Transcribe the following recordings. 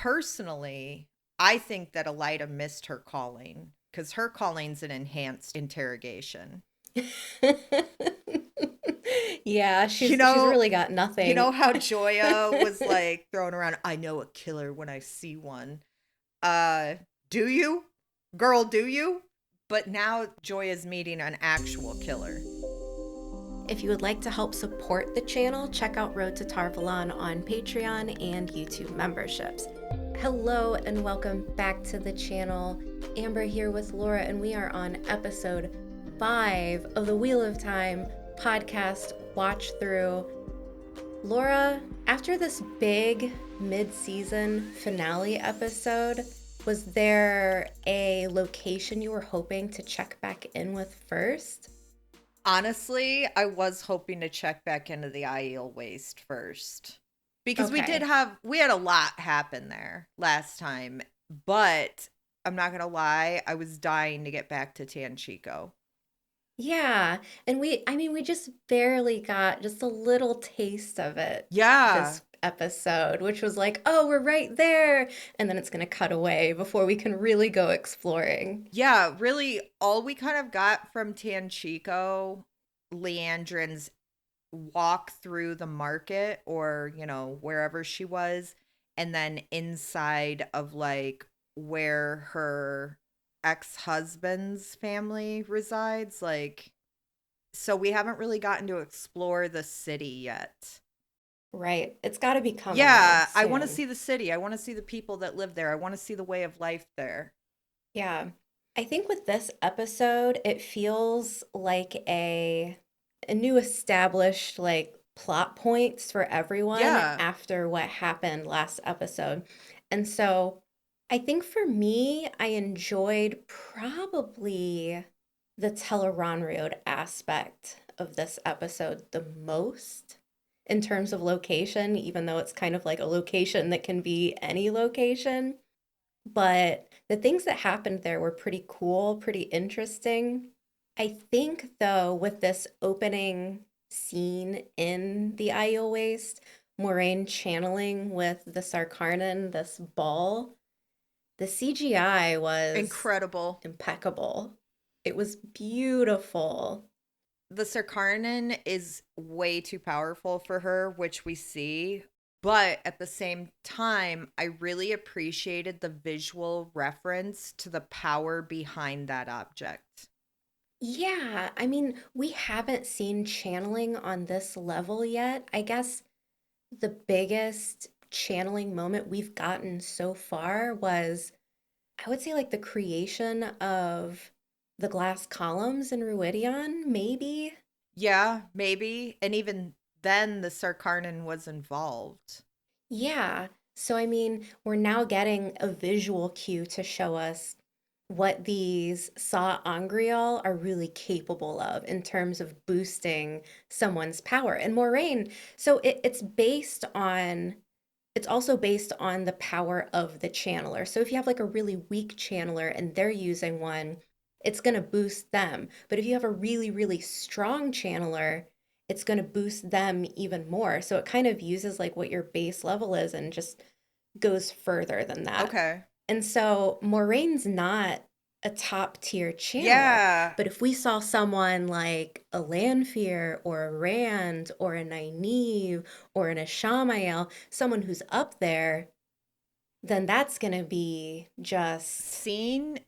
personally, I think that Elaida missed her calling because her calling's an enhanced interrogation. Yeah, You she's know, really got you know nothing. how Joya was like throwing around, I know a killer when I see one. Uh, do you? Girl, do you? But now Joya's meeting an actual killer. If you would like to help support the channel, check out Road to Tarvalon on Patreon and YouTube memberships. Hello and welcome back to the channel. Amber here with Laura, and we are on episode 5 of the Wheel of Time podcast watch through. Laura, after this big mid-season finale episode, was there a location you were hoping to check back in with first? Honestly, I was hoping to check back into the Aiel Waste first. Because Okay. we had a lot happen there last time, but I'm not gonna lie, I was dying to get back to Tanchico. Yeah, and we just barely got just a little taste of it Yeah, this episode, which was like, oh, we're right there. And then it's going to cut away before we can really go exploring. yeah, really, all we kind of got from Tanchico, Leandrin's walk through the market or, wherever she was, and then inside of like where her ex-husband's family resides. Like, so we haven't really gotten to explore the city yet. Right. It's got to be coming though Yeah, I want to soon. see the city. I want to see the people that live there. I want to see the way of life there. Yeah. I think with this episode, it feels like a new established like plot points for everyone Yeah. after what happened last episode. And so I think for me, I enjoyed probably the Tel'aran'rhiod aspect of this episode the most in terms of location, even though it's kind of like a location that can be any location. But the things that happened there were pretty cool, pretty interesting. I think, though, with this opening scene in the Aiel Waste, Moiraine channeling with the Sarkarnan, this ball, the CGI was Incredible. impeccable. It was beautiful. The Sarkarnan is way too powerful for her, which we see. But at the same time, I really appreciated the visual reference to the power behind that object. Yeah, I mean, we haven't seen channeling on this level yet. I guess the biggest channeling moment we've gotten so far was, I would say, like the creation of the glass columns in Rhuidean, maybe. Yeah, maybe. And even then, the Sarkarnan was involved. Yeah. So, I mean, we're now getting a visual cue to show us what these Saw are really capable of in terms of boosting someone's power. And Moraine, so it's also based on the power of the channeler. So if you have like a really weak channeler and they're using one, it's going to boost them. But if you have a really, really strong channeler, it's going to boost them even more. So it kind of uses like what your base level is and just goes further than that. Okay. And so Moraine's not a top tier channeler. Yeah. But if we saw someone like a Lanfear or a Rand or a Nynaeve or an Ishamael, someone who's up there, then that's going to be just, Seeing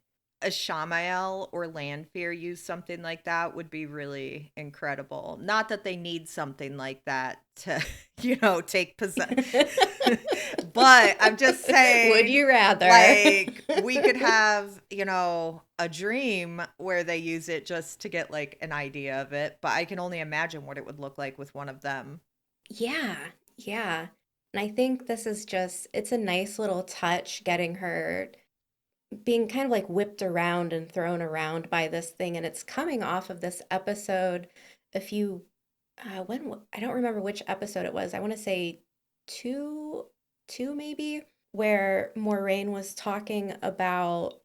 a Shamael or Lanfear use something like that would be really incredible. Not that they need something like that to, take possession. But I'm just would saying, you rather? like, we could have, a dream where they use it just to get like an idea of it. But I can only imagine what it would look like with one of them. Yeah, yeah. And I think this is just, it's a nice little touch getting her being kind of like whipped around and thrown around by this thing. And it's coming off of this episode a few, I don't remember which episode it was. I want to say two, two maybe, where Moraine was talking about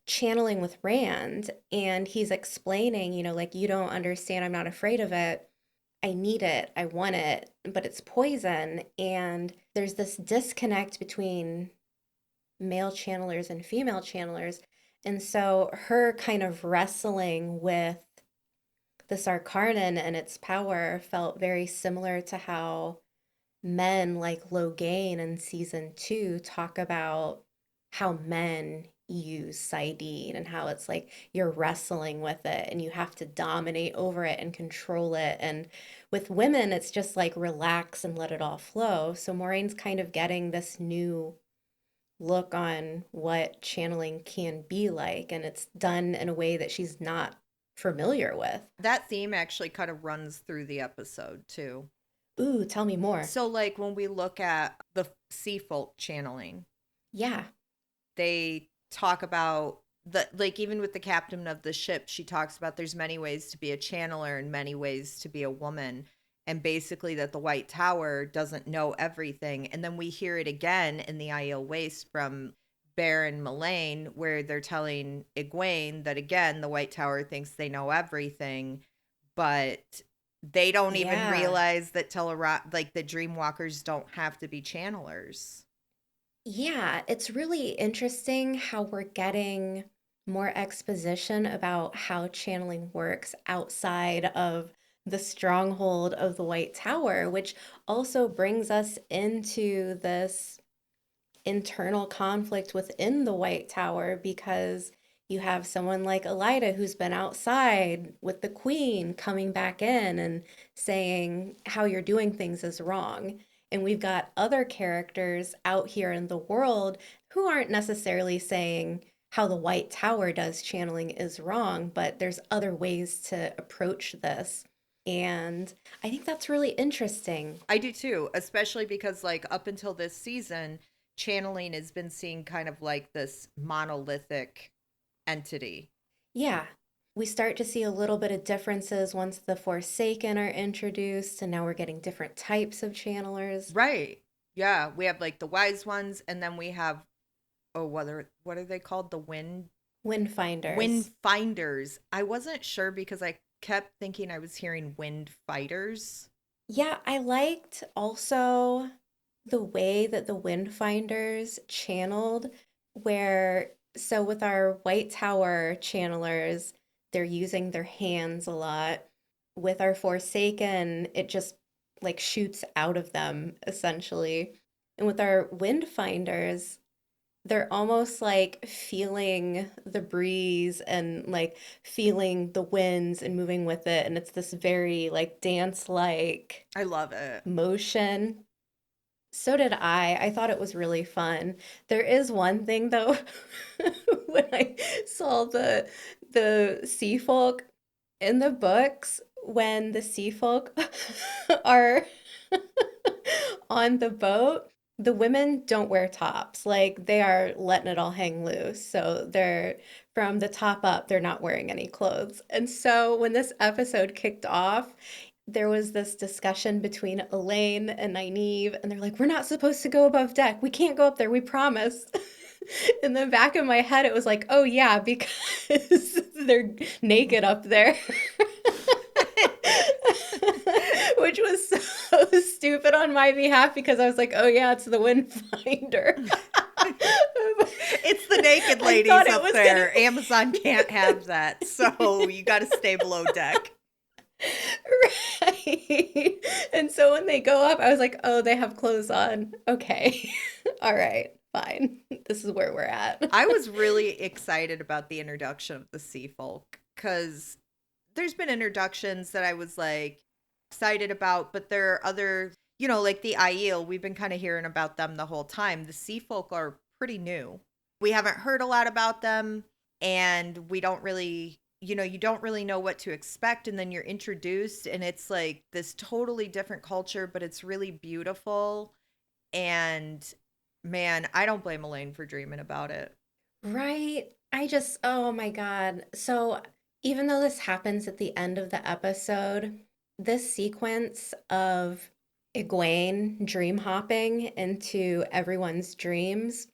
channeling with Rand and he's explaining, like, you don't understand, I'm not afraid of it. I need it, I want it, but it's poison. And there's this disconnect between male channelers and female channelers. And so her kind of wrestling with the Sarkarnan and its power felt very similar to how men like Logain in season 2 talk about how men use Saidin and how it's like you're wrestling with it and you have to dominate over it and control it. And with women, it's just like relax and let it all flow. So Moraine's kind of getting this new look on what channeling can be like, and it's done in a way that she's not familiar with. That theme actually kind of runs through the episode too. Ooh, tell me more. So, like when we look at the sea folk channeling, Yeah. they talk about the like even with the captain of the ship, she talks about there's many ways to be a channeler and many ways to be a woman. And basically that the White Tower doesn't know everything. And then we hear it again in the Aiel Waste from Baron Mullane, where they're telling Egwene that again the White Tower thinks they know everything, but they don't even Yeah. realize that like the Dreamwalkers don't have to be channelers. Yeah, it's really interesting how we're getting more exposition about how channeling works outside of the stronghold of the White Tower, which also brings us into this internal conflict within the White Tower because you have someone like Elaida who's been outside with the Queen coming back in and saying how you're doing things is wrong. And we've got other characters out here in the world who aren't necessarily saying how the White Tower does channeling is wrong, but there's other ways to approach this. And I think that's really interesting. I do too, especially because like up until this season, channeling has been seen kind of like this monolithic entity. Yeah, we start to see a little bit of differences once the Forsaken are introduced, and now we're getting different types of channelers. Right. Yeah, we have like the wise ones and then we have what are they called? The wind Windfinders. finders. I wasn't sure because I kept thinking I was hearing wind fighters. Yeah, I liked also the way that the Windfinders channeled, where, so with our White Tower channelers, they're using their hands a lot. With our Forsaken, it just like shoots out of them essentially. And with our Windfinders, they're almost like feeling the breeze and like feeling the winds and moving with it. And it's this very like dance like I love it. motion. So did I. I thought it was really fun. There is one thing though, when I saw the sea folk in the books, when the sea folk are on the boat, the women don't wear tops. Like they are letting it all hang loose. So they're from the top up, they're not wearing any clothes. And so when this episode kicked off, there was this discussion between Elaine and Nynaeve, and they're like, we're not supposed to go above deck. We can't go up there, we promise. In the back of my head, it was like, oh yeah, because they're naked up there. Which was so stupid on my behalf because I was like, oh yeah, it's the Windfinder. It's the naked I ladies thought it up was gonna. there. Amazon can't have that. So you got to stay below deck. Right. And so when they go up, I was like, oh, they have clothes on. Okay. All right. Fine. This is where we're at. I was really excited about the introduction of the sea folk because there's been introductions that I was like excited about, but there are other, like the Aiel, we've been kind of hearing about them the whole time. The sea folk are pretty new. We haven't heard a lot about them, and we don't really, you don't really know what to expect. And then you're introduced, and it's like this totally different culture, but it's really beautiful. And man, I don't blame Elaine for dreaming about it. Right. I just, oh my God. So even though this happens at the end of the episode, this sequence of Egwene dream hopping into everyone's dreams,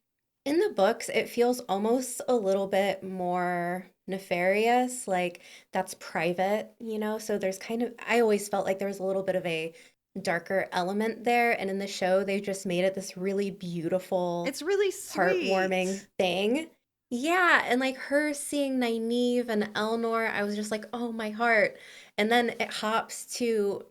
in the books, it feels almost a little bit more nefarious. Like that's private, you know? So there's kind of, I always felt like there was a little bit of a darker element there. And in the show, they just made it this really beautiful, It's really heartwarming sweet. thing. Yeah, and like her seeing Nynaeve and Elnor, I was just like, oh, my heart. And then it hops to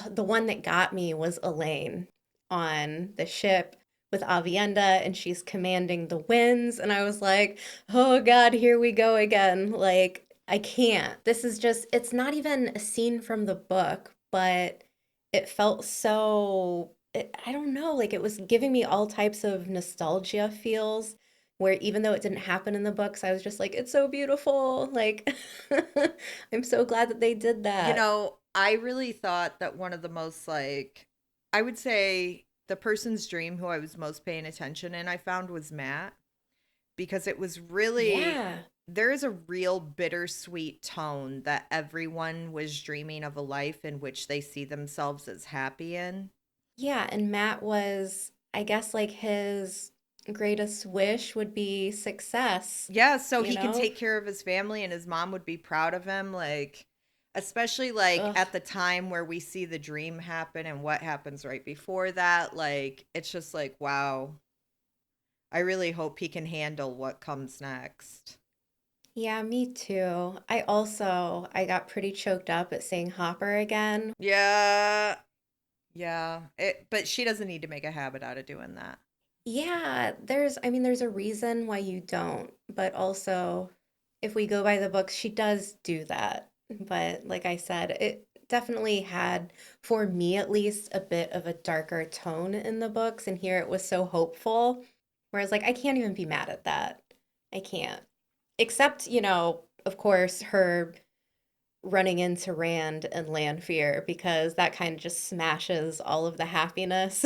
the one that got me was Elaine on the ship with Aviendha, and she's commanding the winds. And I was like, oh God, here we go again. Like, I can't. This is just, it's not even a scene from the book, but it felt so, I don't know, like it was giving me all types of nostalgia feels where even though it didn't happen in the books, I was just like, it's so beautiful. Like, I'm so glad that they did You that. know, I really thought that one of the most like, I would say the person's dream who I was most paying attention in I found was Matt, because it was really, Yeah. there is a real bittersweet tone that everyone was dreaming of a life in which they see themselves as happy in. Yeah. And Matt was, I guess, like his greatest wish would be success, Yeah, so you he can know? take care of his family and his mom would be proud of him, like especially like Ugh. at the time where we see the dream happen and what happens right before that, like it's just like wow. I really hope he can handle what comes next. Yeah, me too. I got pretty choked up at saying Hopper again. Yeah. Yeah. But she doesn't need to make a habit out of doing that. Yeah, I mean, there's a reason why you don't, but also if we go by the books, she does do that. But like I said, it definitely had, for me at least, a bit of a darker tone in the books, and here it was so hopeful. Whereas, like, I can't even be mad at that. I can't. Except, of course, her running into Rand and Lanfear because that kind of just smashes all of the happiness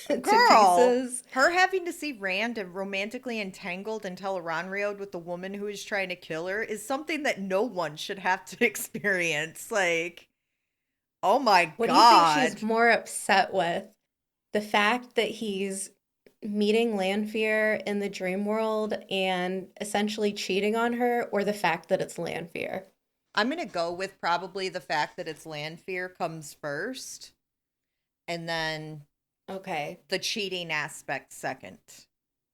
to Girl, pieces. her having to see Rand and romantically entangled in Tel'aran'rhiod with the woman who is trying to kill her is something that no one should have to experience. Like, oh my What do you think she's God. more upset with? The fact that he's meeting Lanfear in the dream world and essentially cheating on her, or the fact that it's Lanfear? I'm going to go with probably the fact that it's Lanfear comes first and then Okay. the cheating aspect second.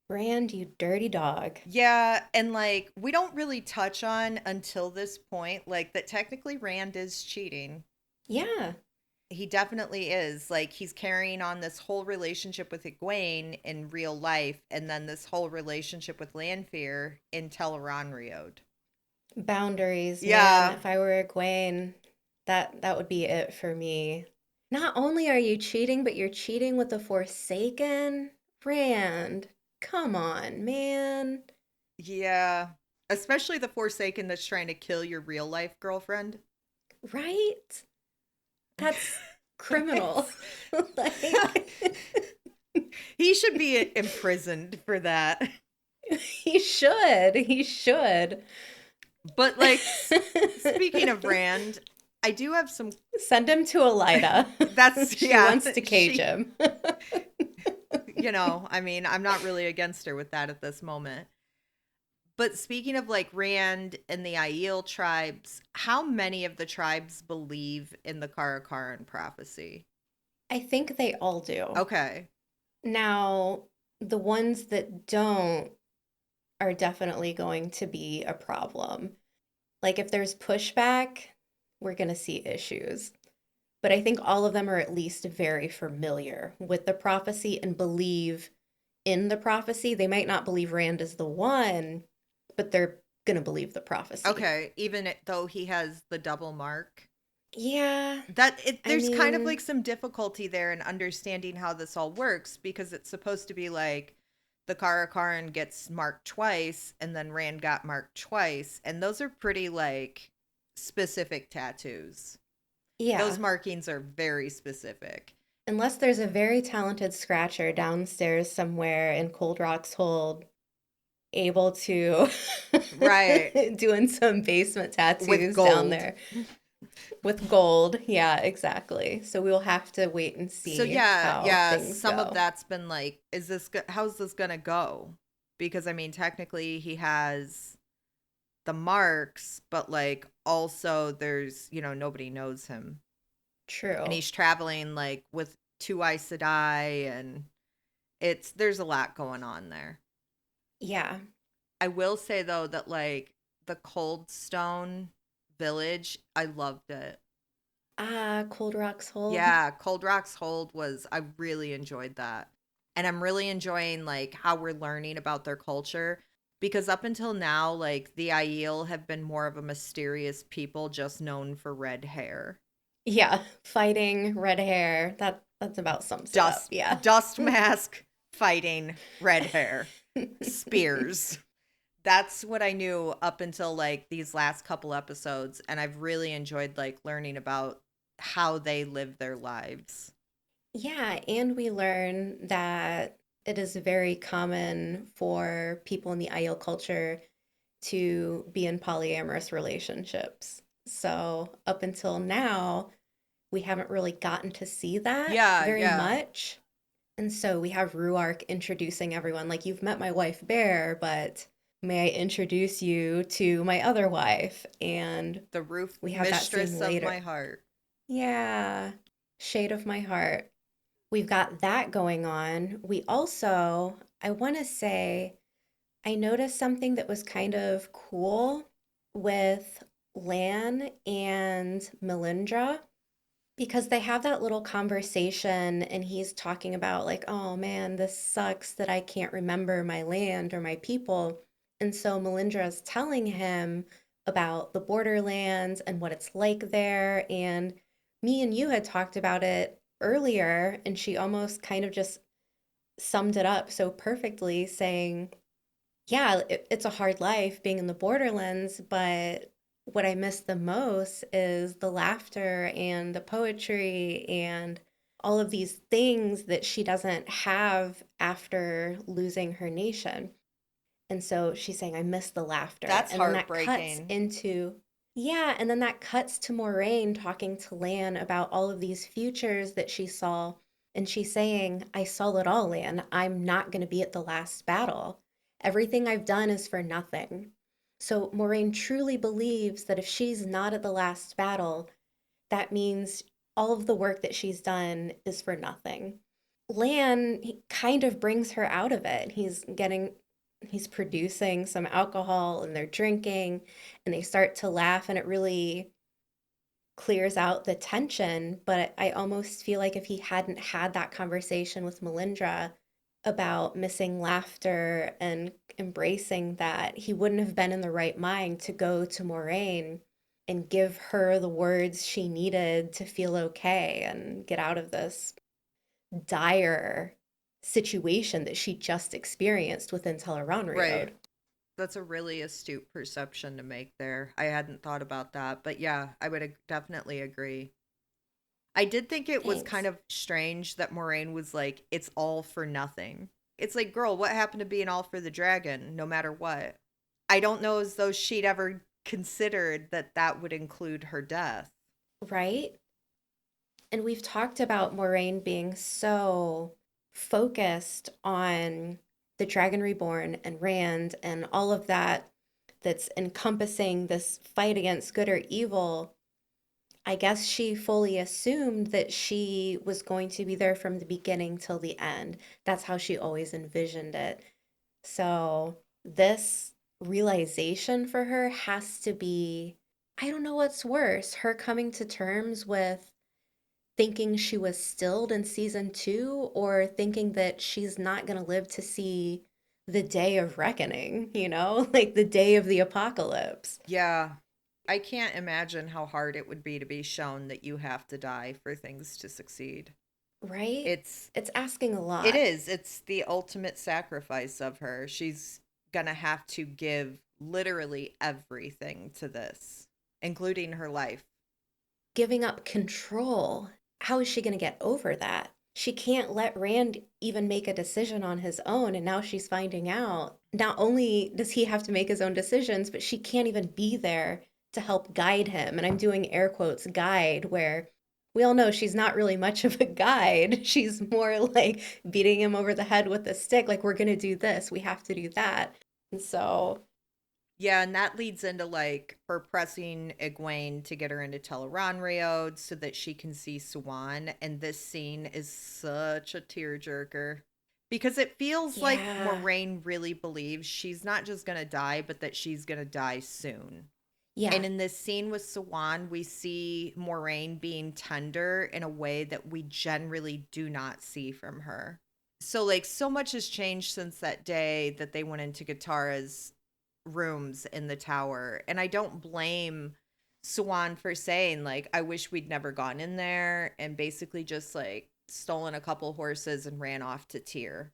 Rand, you dirty dog. Yeah, and like we don't really touch on until this point, like that technically Rand is cheating. Yeah. He definitely is. Like he's carrying on this whole relationship with Egwene in real life, and then this whole relationship with Lanfear in Tel'aran'rhiod. Boundaries, man. Yeah, If I were Egwene, that would be it for me. Not only are you cheating, but you're cheating with the Forsaken. Rand, come on, man. yeah. Especially the Forsaken that's trying to kill your real life girlfriend. Right? That's criminal. It's- Like, he should be imprisoned for that. he should. He should. But like speaking of Rand, I do have some Send him to Elaida. that's She yeah, wants to cage she him. I mean, I'm not really against her with that at this moment. But speaking of like Rand and the Aiel tribes, how many of the tribes believe in the Karakaran prophecy? I think they all do. Okay. Now, the ones that don't are definitely going to be a problem. Like, if there's pushback, we're going to see issues. But I think all of them are at least very familiar with the prophecy and believe in the prophecy. They might not believe Rand is the one, but they're going to believe the prophecy. Okay, though he has the double mark. Yeah, I There's kind of mean, like some difficulty there in understanding how this all works because it's supposed to be like the Karakaran gets marked twice and then Rand got marked twice, and those are pretty like specific tattoos. Those yeah. markings are very specific. Unless there's a very talented scratcher downstairs somewhere in Cold Rock's hold able to Right. doing some basement With tattoos down gold. there with gold. Yeah, exactly. So we will have to wait and So see yeah, how yeah, things some of go. that's been like how's this going to go? Because I mean, technically he has the marks, but like also there's, nobody knows him. And True. he's traveling like with two Aes Sedai, and there's a lot going on there. Yeah. I will say though that like the Cold Stone village, I loved it. Ah, Cold Rock's Hold. Yeah, Cold Rock's Hold was, I really enjoyed that. And I'm really enjoying like how we're learning about their culture, because up until now like the Aiel have been more of a mysterious people just known for red hair. Yeah, fighting, red hair. That's about sums it up. Dust Yeah. dust mask fighting red hair. Spears. That's what I knew up until like these last couple episodes, and I've really enjoyed like learning about how they live their lives. Yeah, and we learn that it is very common for people in the Aiel culture to be in polyamorous relationships. So, up until now, we haven't really gotten to see that Yeah, very yeah. much. And so we have Ruark introducing everyone, like, you've met my wife Bear, but may I introduce you to my other wife? And The roof we have that scene mistress of later. my heart. Yeah, shade of my heart. We've got that going on. We also, I want to say, I noticed something that was kind of cool with Lan and Melindra, because they have that little conversation and he's talking about, like, oh man, this sucks that I can't remember my land or my people. And so Melindra is telling him about the borderlands and what it's like there. And me and you had talked about it earlier, and she almost kind of just summed it up so perfectly, saying, yeah, it's a hard life being in the borderlands, but what I miss the most is the laughter and the poetry and all of these things that she doesn't have after losing her nation. And so she's saying, I miss the laughter. That's And then that cuts heartbreaking. into, yeah, and then that cuts to Moiraine talking to Lan about all of these futures that she saw. And she's saying, I saw it all, Lan. I'm not going to be at the last battle. Everything I've done is for nothing. So Moiraine truly believes that if she's not at the last battle, that means all of the work that she's done is for nothing. Lan, he kind of brings her out of it. He's producing some alcohol and they're drinking and they start to laugh, and it really clears out the tension. But I almost feel like if he hadn't had that conversation with Melindra about missing laughter and embracing that, he wouldn't have been in the right mind to go to Moiraine and give her the words she needed to feel okay and get out of this dire situation that she just experienced within Right. Tel'aran'rhiod. That's a really astute perception to make there. I hadn't thought about that, but yeah, I would definitely agree. I did think it was kind Thanks. of strange that Moraine was like, it's all for nothing. It's like, girl, what happened to being all for the dragon, no matter what? I don't know as though she'd ever considered that that would include her death. Right? And we've talked about Moraine being so focused on the Dragon Reborn and Rand and all of that that's encompassing this fight against good or evil. I guess she fully assumed that she was going to be there from the beginning till the end. That's how she always envisioned it. So, this realization for her has to be, I don't know what's worse, her coming to terms with thinking she was stilled in season two, or thinking that she's not going to live to see the day of reckoning, like the day of the apocalypse, Yeah. I can't imagine how hard it would be to be shown that you have to die for things to succeed. right? It's It's asking a it lot. is. It's the ultimate sacrifice of her. She's going to have to give literally everything to this, including her life. Giving up control. How is she going to get over that? She can't let Rand even make a decision on his own. And now she's finding out not only does he have to make his own decisions, but she can't even be there to help guide him. And I'm doing air quotes guide, where we all know she's not really much of a guide. She's more like beating him over the head with a stick, like, we're going to do this, we have to do that. And so Yeah, and that leads into like her pressing Egwene to get her into Tel'aran'rhiod so that she can see Siuan. And this scene is such a tearjerker because it feels like Yeah. Moiraine really believes she's not just gonna die, but that she's gonna die soon. Yeah. And in this scene with Siuan, we see Moiraine being tender in a way that we generally do not see from her. So like so much has changed since that day that they went into Katara's rooms in the tower. And I don't blame Swan for saying like I wish we'd never gone in there and basically just like stolen a couple horses and ran off to Tyr.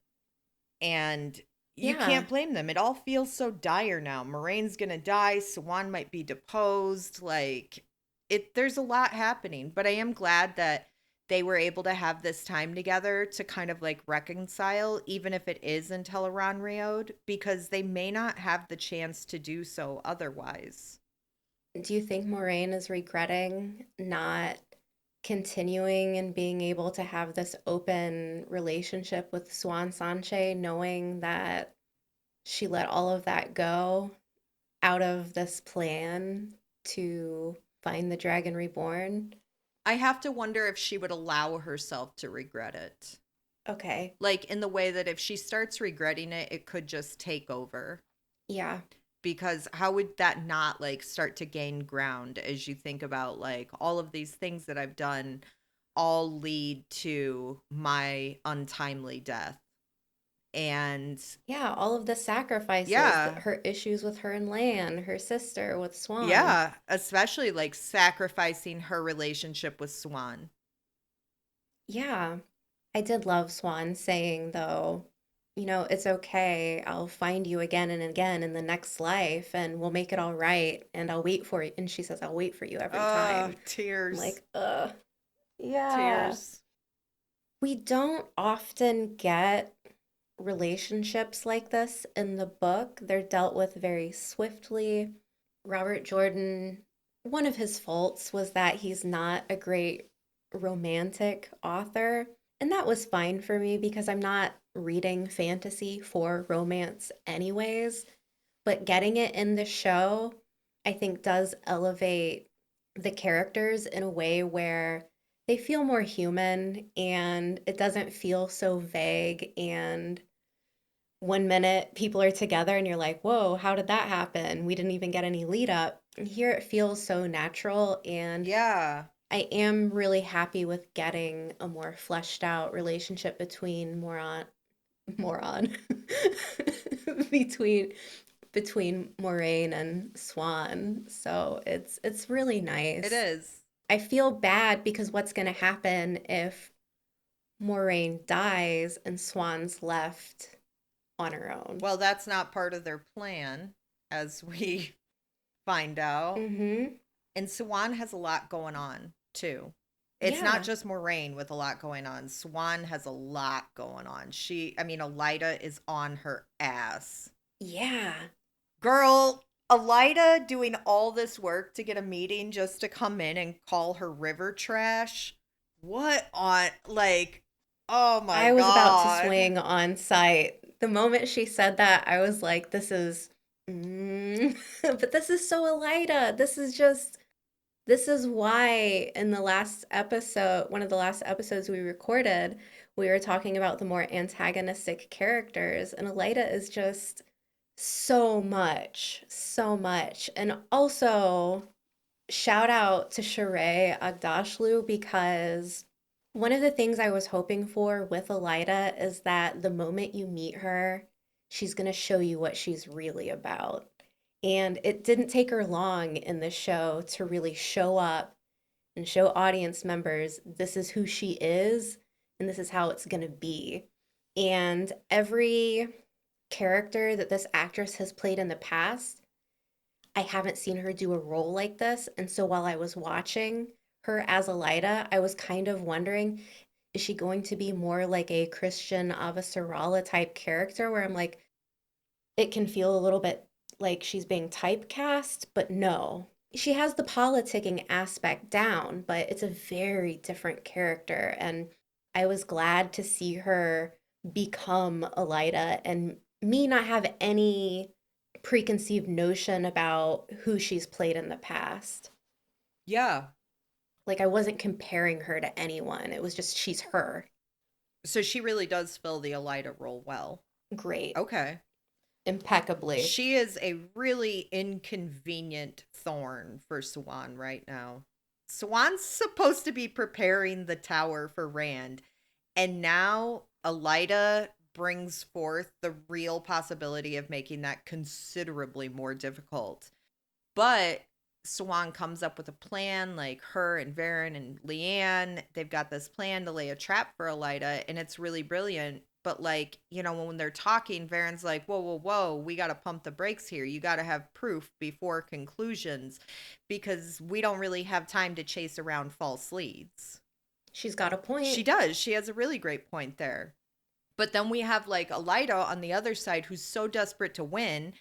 And you Yeah. can't blame them. It all feels so dire now. Moraine's gonna die, Swan might be deposed, like it there's a lot happening, but I am glad that they were able to have this time together to kind of like reconcile, even if it is in Tel'aran'rhiod, because they may not have the chance to do so otherwise. Do you think Moraine is regretting not continuing and being able to have this open relationship with Swan Sanche, knowing that she let all of that go out of this plan to find the Dragon Reborn? I have to wonder if she would allow herself to regret it. Okay. Like in the way that if she starts regretting it, it could just take over. Yeah. Because how would that not like start to gain ground as you think about like all of these things that I've done all lead to my untimely death. And Yeah, all of the sacrifices, yeah, her issues with her and Lan, her sister with Swan. yeah, especially like sacrificing her relationship with Swan. Yeah. I did love Swan saying, though, it's okay. I'll find you again and again in the next life and we'll make it all right and I'll wait for you. And she says, I'll wait for you every Oh, time. I'm tears, like, yeah. tears. We don't often get relationships like this in the book. They're dealt with very swiftly. Robert Jordan, one of his faults was that he's not a great romantic author. And that was fine for me because I'm not reading fantasy for romance, anyways. But getting it in the show, I think, does elevate the characters in a way where they feel more human and it doesn't feel so vague. And one minute people are together and you're like, whoa, how did that happen? We didn't even get any lead up. And here it feels so natural. And Yeah. I am really happy with getting a more fleshed out relationship moron, between Moraine and Swan. So it's really It nice. is. I feel bad because what's going to happen if Moraine dies and Swan's left on her own? Well, that's not part of their plan, as we find out. Mm-hmm. And Swan has a lot going on too. It's not Yeah. just Moraine with a lot going on. Swan has a lot going on. I mean, Elaida is on her ass. Yeah. Girl, Elaida doing all this work to get a meeting just to come in and call her river trash. What on, like, oh my I was about to God. swing on site. The moment she said that, I was like, this is, but this is so Elida. This is why in the last episode, one of the last episodes we recorded, we were talking about the more antagonistic characters, and Elida is just so much, so much. And also, shout out to Sheree Agdashlu because one of the things I was hoping for with Elida is that the moment you meet her, she's going to show you what she's really about. And it didn't take her long in the show to really show up and show audience members this is who she is and this is how it's going to be. And every character that this actress has played in the past, I haven't seen her do a role like this. And so while I was watching her as Elida, I was kind of wondering, is she going to be more like a Christian Avasarala type character where I'm like, it can feel a little bit like she's being typecast, but no. She has the politicking aspect down, but it's a very different character. And I was glad to see her become Elida and me not have any preconceived notion about who she's played in the past. Yeah. Like I wasn't comparing her to anyone. It was just she's her. So she really does fill the Elaida role well. Great. Okay. Impeccably. She is a really inconvenient thorn for Siuan right now. Siuan's supposed to be preparing the tower for Rand, and now Elaida brings forth the real possibility of making that considerably more difficult. But Siuan comes up with a plan, like her and Verin and Leanne, they've got this plan to lay a trap for Elaida, and it's really brilliant. But like, when they're talking, Varen's like, whoa, whoa, whoa, we got to pump the brakes here. You got to have proof before conclusions because we don't really have time to chase around false leads. She's got a She point. does. She has a really great point there. But then we have like Elaida on the other side who's so desperate to win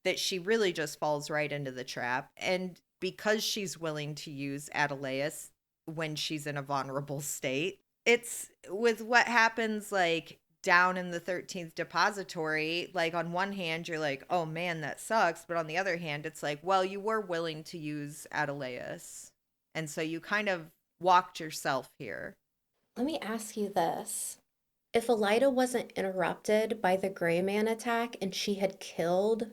that she really just falls right into the trap. And because she's willing to use Adeleus when she's in a vulnerable state, it's with what happens like down in the 13th depository. Like, on one hand, you're like, oh man, that sucks. But on the other hand, it's like, well, you were willing to use Adeleus. And so you kind of walked yourself here. Let me ask you this. If Elaida wasn't interrupted by the Gray Man attack and she had killed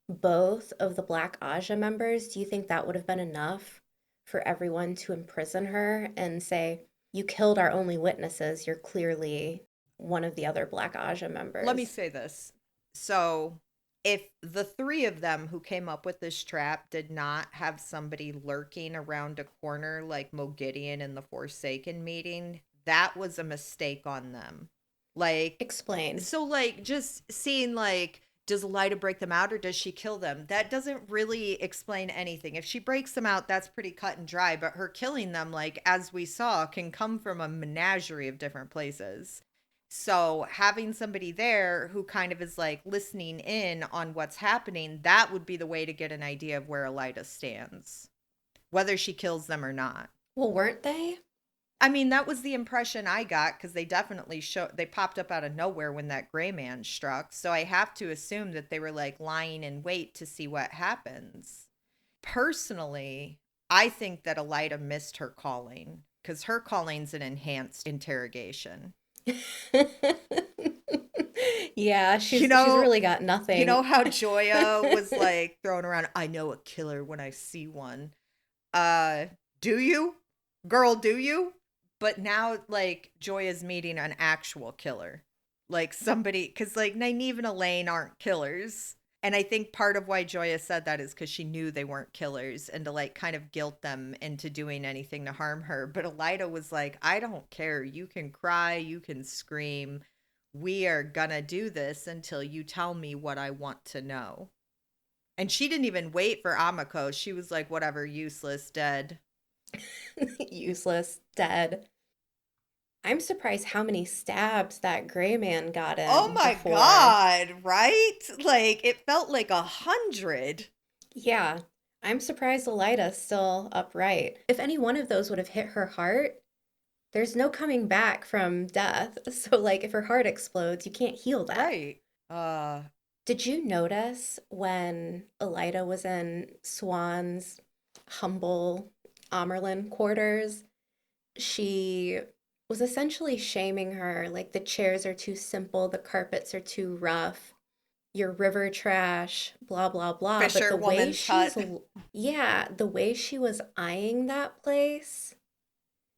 both of the Black Ajah members, do you think that would have been enough for everyone to imprison her and say, you killed our only witnesses, you're clearly one of the other Black Ajah Let me members? say this. So, if the three of them who came up with this trap did not have somebody lurking around a corner like Mogideon in the Forsaken meeting, that was a mistake on them. Like, Explain. so like just seeing like, does Elaida break them out or does she kill them? That doesn't really explain anything. If she breaks them out, that's pretty cut and dry, but her killing them, like as we saw, can come from a menagerie of different places. So having somebody there who kind of is like listening in on what's happening, that would be the way to get an idea of where Elaida stands, whether she kills them or not. Well, weren't they? I mean, that was the impression I got because they definitely they popped up out of nowhere when that gray man struck. So I have to assume that they were like lying in wait to see what happens. Personally, I think that Elaida missed her calling because her calling's an enhanced interrogation. Yeah, You she's know, really got you know nothing. how Joya was like throwing around, I know a killer when I see one. Uh, do you? Girl, do you? But now, like, Joya's meeting an actual killer. Like, somebody, because, like, Nynaeve and Elaine aren't killers. And I think part of why Joya said that is because she knew they weren't killers and to, like, kind of guilt them into doing anything to harm her. But Elaida was like, I don't care. You can cry, you can scream. We are gonna do this until you tell me what I want to know. And she didn't even wait for Amako. She was like, whatever, useless, dead. Useless, dead. I'm surprised how many stabs that gray man got Oh in my before. God, right? Like, it felt like 100. Yeah, I'm surprised Elida's still upright. If any one of those would have hit her heart, there's no coming back from death. So, like, if her heart explodes, you can't heal that. Right. Uh, Did you notice when Elida was in Swan's humble Amerlin quarters? She was essentially shaming her, like the chairs are too simple, the carpets are too rough, your river trash, blah, blah, blah. But Fisher the way woman's hut. yeah, the way she was eyeing that place,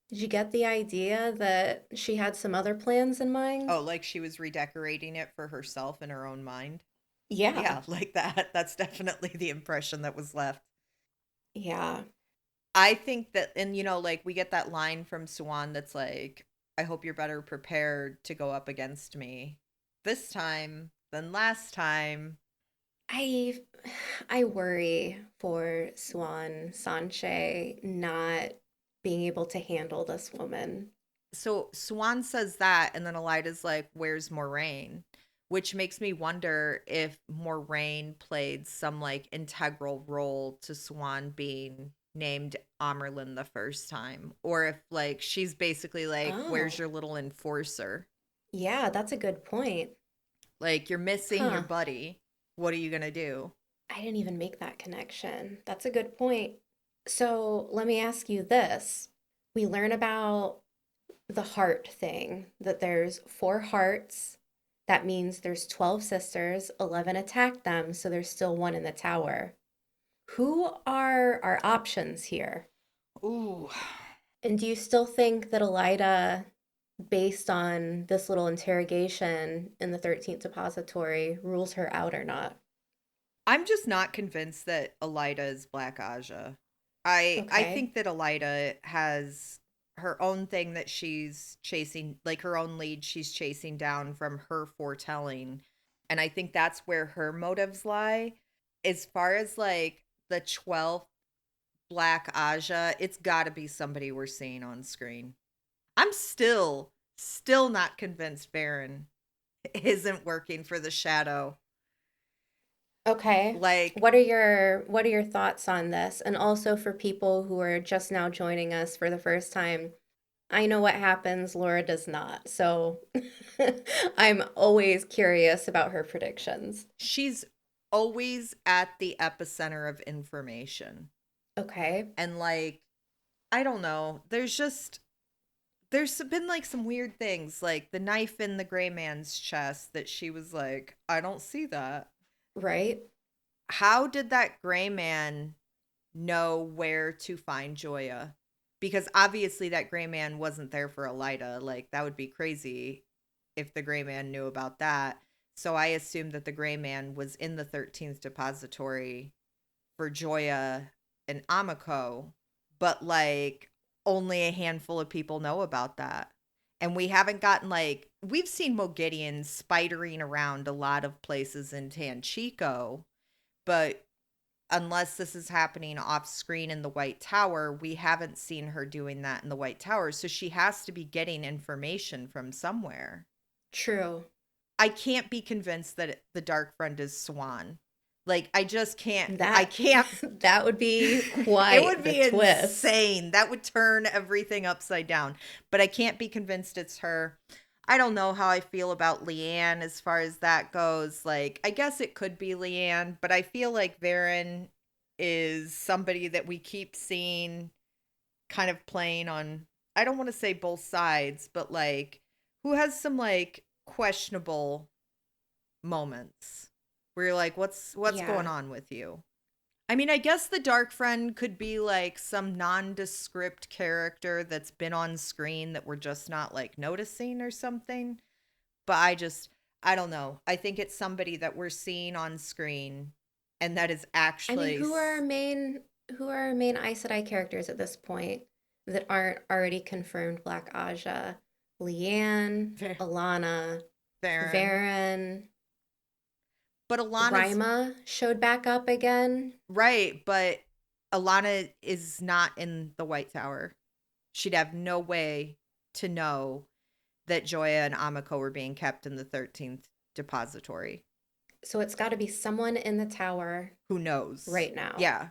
did you get the idea that she had some other plans in mind? Oh, like she was redecorating it for herself in her own mind. Yeah, Yeah, like that. That's definitely the impression that was left. yeah. I think that, and like we get that line from Siuan that's like, I hope you're better prepared to go up against me this time than last time. I I worry for Swan Sanche not being able to handle this woman. So Swan says that, and then Elida's like, where's Moiraine? Which makes me wonder if Moiraine played some like integral role to Swan being named Amerlin the first time, or if like she's basically like, where's Oh, your little enforcer? yeah, that's a good point. Like, you're missing your Huh. buddy. what are you going to do? I didn't even make that connection. That's a good point. So let me ask you this. We learn about the heart thing, that there's four hearts. That means there's 12 sisters, 11 attacked them, so there's still one in the tower. Who are our options here? Ooh. And do you still think that Elaida, based on this little interrogation in the 13th depository, rules her out or not? I'm just not convinced that Elaida is Black Ajah. I Okay. think that Elaida has her own thing that she's chasing, like her own lead she's chasing down from her foretelling. And I think that's where her motives lie. As far as like the 12th Black Aja, it's got to be somebody we're seeing on screen. I'm still not convinced Verin isn't working for the Shadow. Okay. Like, What are your thoughts on this? And also for people who are just now joining us for the first time, I know what happens, Laura does not. So I'm always curious about her predictions. she's always at the epicenter of information. Okay. And like, I don't know, there's been like some weird things, like the knife in the gray man's chest that she was like, I don't see that. Right? How did that gray man know where to find Joya? Because obviously that gray man wasn't there for Elaida. Like, that would be crazy if the gray man knew about that. So I assumed that the gray man was in the 13th depository for Joya and Amako, but like only a handful of people know about that. And we haven't gotten like, we've seen Mogideon spidering around a lot of places in Tanchico, but unless this is happening off screen in the White Tower, we haven't seen her doing that in the White Tower. So she has to be getting information from somewhere. True. I can't be convinced that the Dark Friend is Swan. Like, I just can't. I That can't. that would be It would quite the be twist. insane. That would turn everything upside down. But I can't be convinced it's her. I don't know how I feel about Leanne as far as that goes. Like, I guess it could be Leanne, but I feel like Verin is somebody that we keep seeing kind of playing on, I don't want to say both sides, but like who has some like questionable moments where you're like, what's going Yeah. on with you? I mean, I guess the Dark Friend could be like some nondescript character that's been on screen that we're just not like noticing or something. But I don't know. I think it's somebody that we're seeing on screen and that is I mean, actually who are our main Aes Sedai characters at this point that aren't already confirmed Black Aja? Leanne, Ver- Alanna, Varen. Varen, But Alana's Rima showed back up again. right, but Alanna is not in the White Tower. She'd have no way to know that Joya and Amako were being kept in the 13th depository. So it's got to be someone in the tower Who knows? right now. Yeah.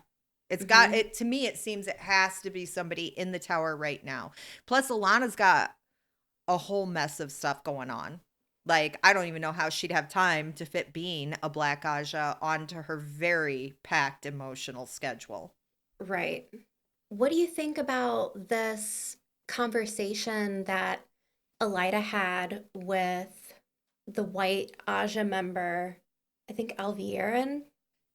It's got Hmm. it to me, it seems it has to be somebody in the tower right now. Plus Alana's got a whole mess of stuff going on. Like, I don't even know how she'd have time to fit being a Black Aja onto her very packed emotional schedule. Right. What do you think about this conversation that Elida had with the White Aja member, I think Alvierin?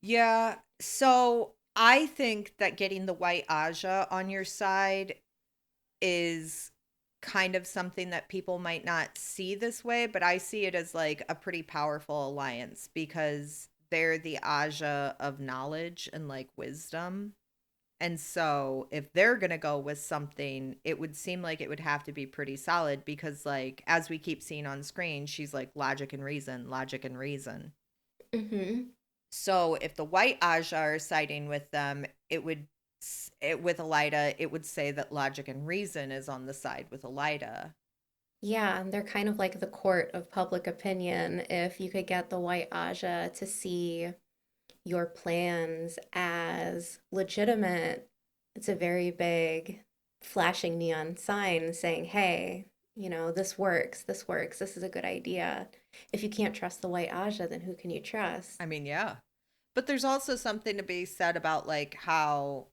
Yeah. So I think that getting the White Aja on your side is kind of something that people might not see this way, but I see it as like a pretty powerful alliance because they're the Aja of knowledge and like wisdom. And so if they're going to go with something, it would seem like it would have to be pretty solid because, like, as we keep seeing on screen, she's like logic and reason, logic and reason. Mm-hmm. So if the White Aja are siding with them, with Elaida, it would say that logic and reason is on the side with Elaida. Yeah, and they're kind of like the court of public opinion. If you could get the White Aja to see your plans as legitimate, it's a very big flashing neon sign saying, hey, this works, this works, this is a good idea. If you can't trust the White Ajah, then who can you trust? I mean, yeah. But there's also something to be said about like how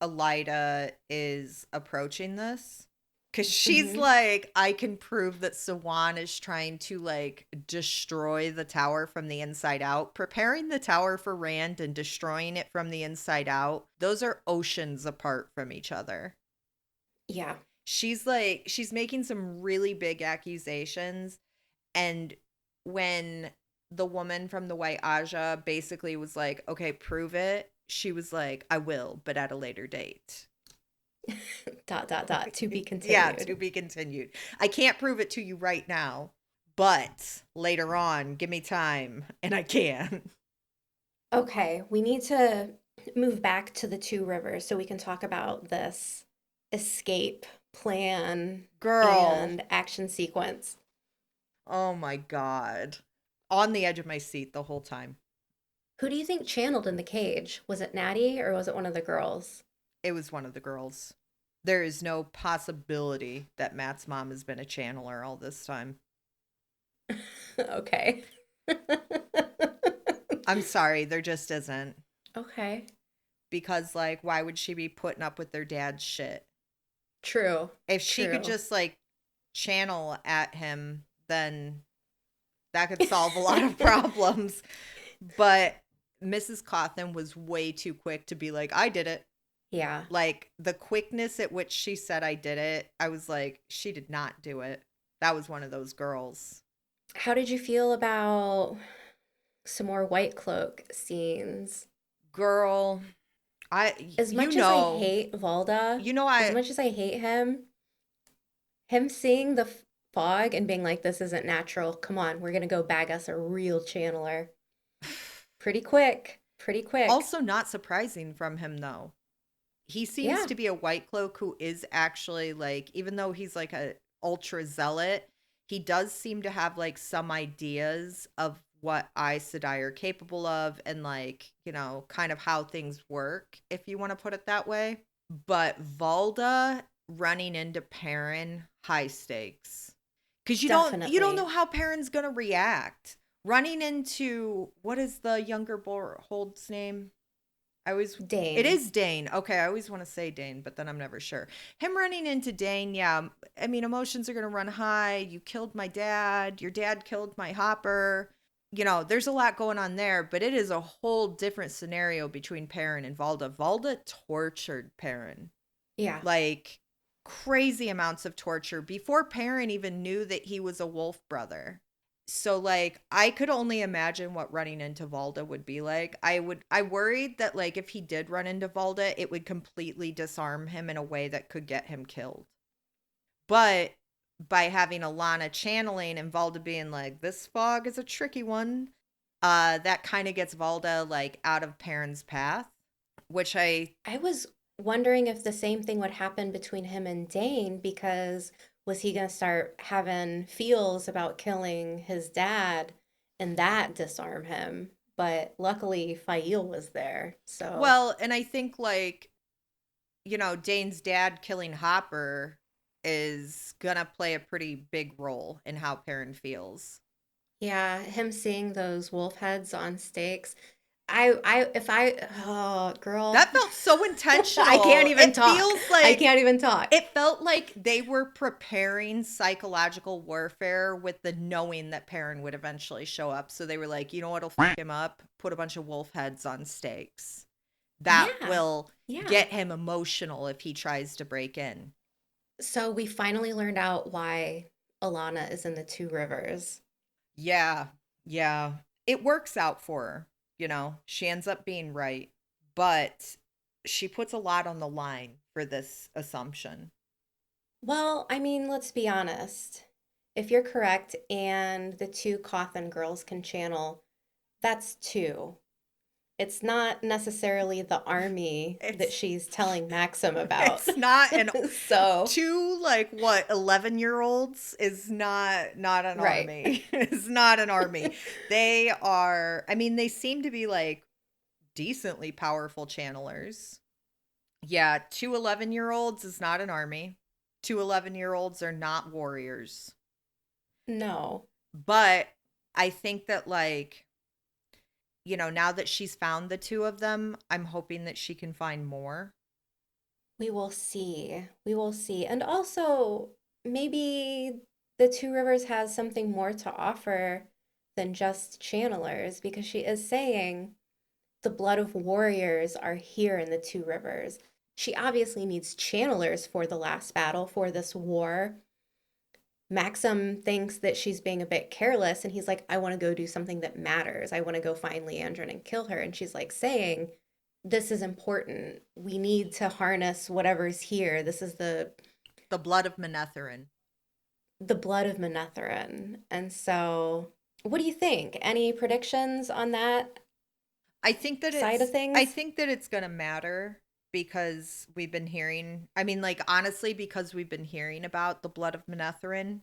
Elaida is approaching this. Cause she's Hmm. like, I can prove that Siuan is trying to like destroy the tower from the inside out. Preparing the tower for Rand and destroying it from the inside out, those are oceans apart from each other. Yeah. She's like, she's making some really big accusations. And when the woman from the White Aja basically was like, okay, prove it, she was like, I will, but at a later date. Dot, dot, dot. To be Yeah, continued. to be continued. I can't prove it to you right now, but later on, give me time and I can. Okay, we need to move back to the two rivers so we can talk about this escape plan Girl, and action sequence. oh my God. On the edge of my seat the whole time. Who do you think channeled in the cage? Was it Natty or was it one of the girls? It was one of the girls. There is no possibility that Matt's mom has been a channeler all this time. Okay. I'm sorry, there just isn't. Okay. Because, like, why would she be putting up with their dad's shit? True. If she could True. just, like, channel at him, then that could solve a lot of problems. But Mrs. Cawthon was way too quick to be like, I did it. Yeah. Like, the quickness at which she said I did it, I was like, she did not do it. That was one of those girls. How did you feel about some more White Cloak scenes? Girl, As much as I hate Valda, you know, as much as I hate him, him seeing the fog and being like, this isn't natural. Come on, we're gonna go bag us a real channeler. Pretty quick. Pretty quick. also not surprising from him though. He seems Yeah. to be a white cloak who is actually like, even though he's like a ultra zealot, he does seem to have like some ideas of what Aes Sedai are capable of and like, you know, kind of how things work, if you want to put it that way. But Valda running into Perrin, high stakes. Cause you don't know Definitely. how Perrin's gonna react. Running into what is the younger Hold's name? I always it Dane. is Dane. Okay, I always want to say Dane, but then I'm never sure. Him running into Dane, yeah. I mean, emotions are gonna run high. You killed my dad. Your dad killed my hopper. You know, there's a lot going on there, but it is a whole different scenario between Perrin and Valda. Valda tortured Perrin. Yeah. Like crazy amounts of torture before Perrin even knew that he was a wolf brother. So like I could only imagine what running into Valda would be like. I worried that like if he did run into Valda, it would completely disarm him in a way that could get him killed. But by having Alanna channeling and Valda being like, this fog is a tricky one, that kind of gets Valda like out of Perrin's path, which I was wondering if the same thing would happen between him and Dane because was he going to start having feels about killing his dad and that disarm him? But luckily, Faile was there. So, well, and I think like you know, Dane's dad killing Hopper is gonna play a pretty big role in how Perrin feels. yeah, him seeing those wolf heads on stakes. If oh, girl, That felt so I can't intentional. even talk. I can't even talk. It felt like they were preparing psychological warfare with the knowing that Perrin would eventually show up. So they were like, you know what'll fuck him up? Put a bunch of wolf heads on stakes. That Yeah, will yeah. get him emotional if he tries to break in. So we finally learned out why Alanna is in the two rivers. Yeah, yeah. It works out for her, you know. She ends up being right, but she puts a lot on the line for this assumption. Well, I mean, let's be honest. If you're correct and the two Cawthon girls can channel, that's two. It's not necessarily the army that It's she's telling Maxim about. it's not an So, two like what 11-year-olds is not an right. army. It's not an army. They are I mean they seem to be like decently powerful channelers. Yeah, two 11-year-olds is not an army. Two 11-year-olds are not warriors. No. But I think that, like, now that she's found the two of them, I'm hoping that she can find more. We will see. We will see. And also, maybe the Two Rivers has something more to offer than just channelers, because she is saying the blood of warriors are here in the Two Rivers. She obviously needs channelers for the last battle, for this war. Maxim thinks that she's being a bit careless, and he's like, I want to go do something that matters. I want to go find Leandrin and kill her. And she's like saying, this is important. We need to harness whatever's here. This is The blood of Manetherin. the blood of Manetherin. And so, what do you think? Any predictions on that I think that side of I things? think that it's going to matter because we've been hearing, I mean, like, honestly, because we've been hearing about the blood of Manetherin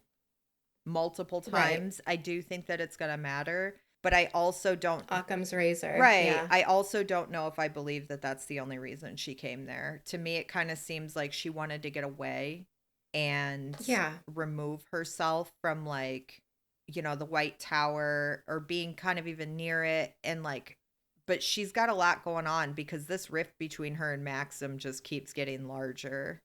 multiple Right. times, I do think that it's going to matter. But I also don't, Occam's razor. right. Yeah. I also don't know if I believe that that's the only reason she came there. To me, it kind of seems like she wanted to get away and Yeah. remove herself from, like, the White Tower, or being kind of even near it. And, like, but she's got a lot going on because this rift between her and Maxim just keeps getting larger.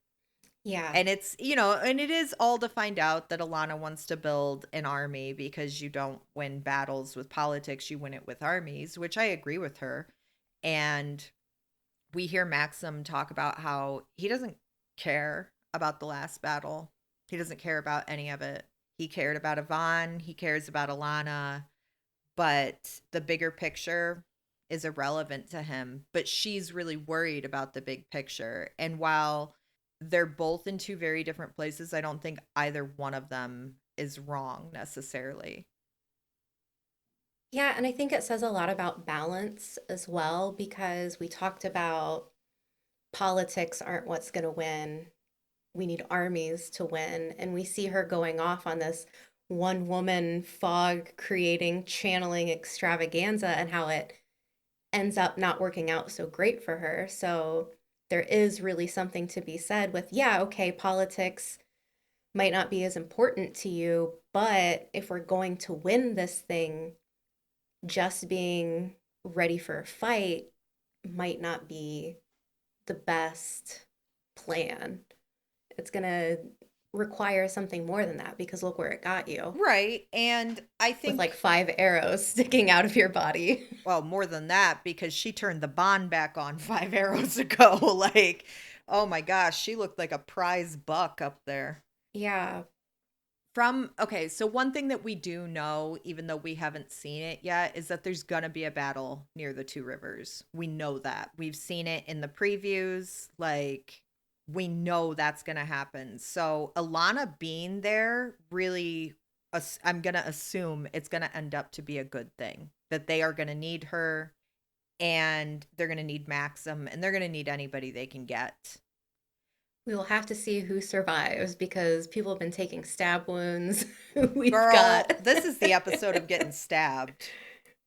Yeah. And and it is all to find out that Alanna wants to build an army, because you don't win battles with politics, you win it with armies, which I agree with her. And we hear Maxim talk about how he doesn't care about the last battle. He doesn't care about any of it. He cared about Yvonne, he cares about Alanna, but the bigger picture is irrelevant to him. But she's really worried about the big picture. And while they're both in two very different places, I don't think either one of them is wrong necessarily. Yeah, and I think it says a lot about balance as well, because we talked about politics aren't what's going to win. We need armies to win. And we see her going off on this one woman fog creating channeling extravaganza, and how it ends up not working out so great for her. So there is really something to be said with, yeah, okay, politics might not be as important to you, but if we're going to win this thing, just being ready for a fight might not be the best plan. It's going to require something more than that, because look where it got you, Right. And I with like think, 5 arrows sticking out of your body. well, more than that, because she turned the bond back on 5 arrows ago. Like, oh my gosh, she looked like a prize buck up there. Yeah. Okay, so one thing that we do know, even though we haven't seen it yet, is that there's gonna be a battle near the two rivers. We know that. We've seen it in the previews. Like, we know that's gonna happen. So Alanna being there really, I'm gonna assume it's gonna end up to be a good thing. That they are gonna need her, and they're gonna need Maxim, and they're gonna need anybody they can get. We will have to see who survives, because people have been taking stab wounds. We've got. Girl, this is the episode of getting stabbed.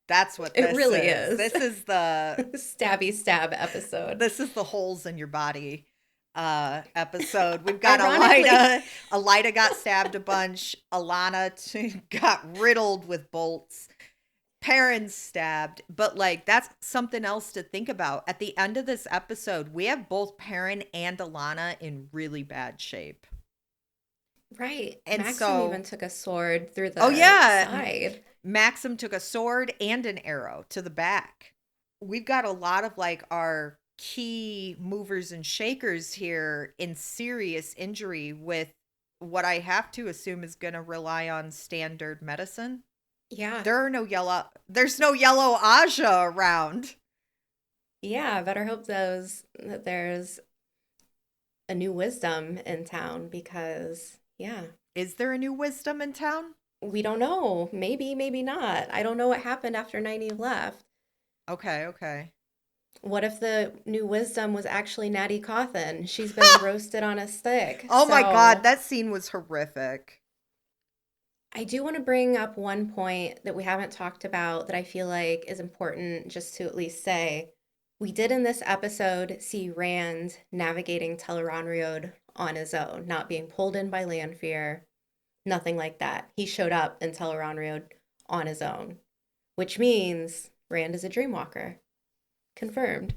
That's what It this really is. is. This is the Stabby stab episode. this is the holes in your body episode. We've got Ironically, Elaida. Elaida got stabbed a bunch. Alanna got riddled with bolts. Perrin stabbed. But, like, that's something else to think about. At the end of this episode, we have both Perrin and Alanna in really bad shape. right. And Maxim so, even took a sword through oh the yeah, side. Maxim took a sword and an arrow to the back. We've got a lot of, like, our key movers and shakers here in serious injury, with what I have to assume is going to rely on standard medicine. Yeah. There's no yellow Aja around. Yeah. Better hope that there's a new wisdom in town, because, yeah, Is there a new wisdom in town? we don't know. Maybe, maybe not. I don't know what happened after 90 left. Okay, okay. What if the new wisdom was actually Natty Cawthon? She's been roasted on a stick. Oh my god, So that scene was horrific. I do want to bring up one point that we haven't talked about that I feel like is important just to at least say. We did in this episode see Rand navigating Tel'aran'rhiod on his own, not being pulled in by Lanfear, Nothing like that. He showed up in Tel'aran'rhiod on his own, which means Rand is a dreamwalker. Confirmed.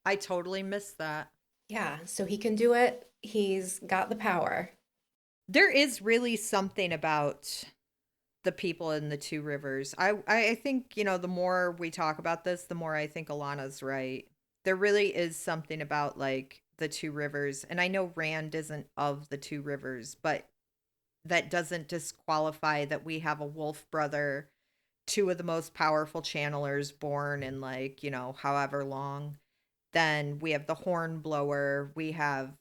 I totally missed that. Yeah, so he can do it. He's got the power. There is really something about the people in the Two Rivers. I think, the more we talk about this, the more I think Alana's right. There really is something about like the Two Rivers. And I know Rand isn't of the Two Rivers, but that doesn't disqualify that we have a wolf brother, two of the most powerful channelers born in like, however long. Then we have the horn blower, we have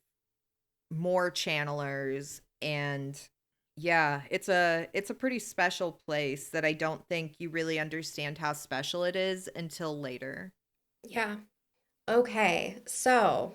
more channelers, and yeah, it's a pretty special place that I don't think you really understand how special it is until later. Yeah. Okay, so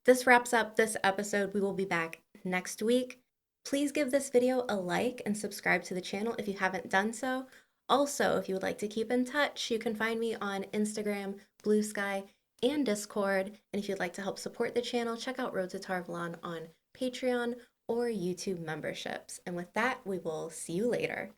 this wraps up this episode. We will be back next week. Please give this video a like and subscribe to the channel if you haven't done so. Also, if you would like to keep in touch, you can find me on Instagram, Blue Sky, and Discord. And if you'd like to help support the channel, check out Road to Tarvalon on Patreon or YouTube memberships. And with that, we will see you later.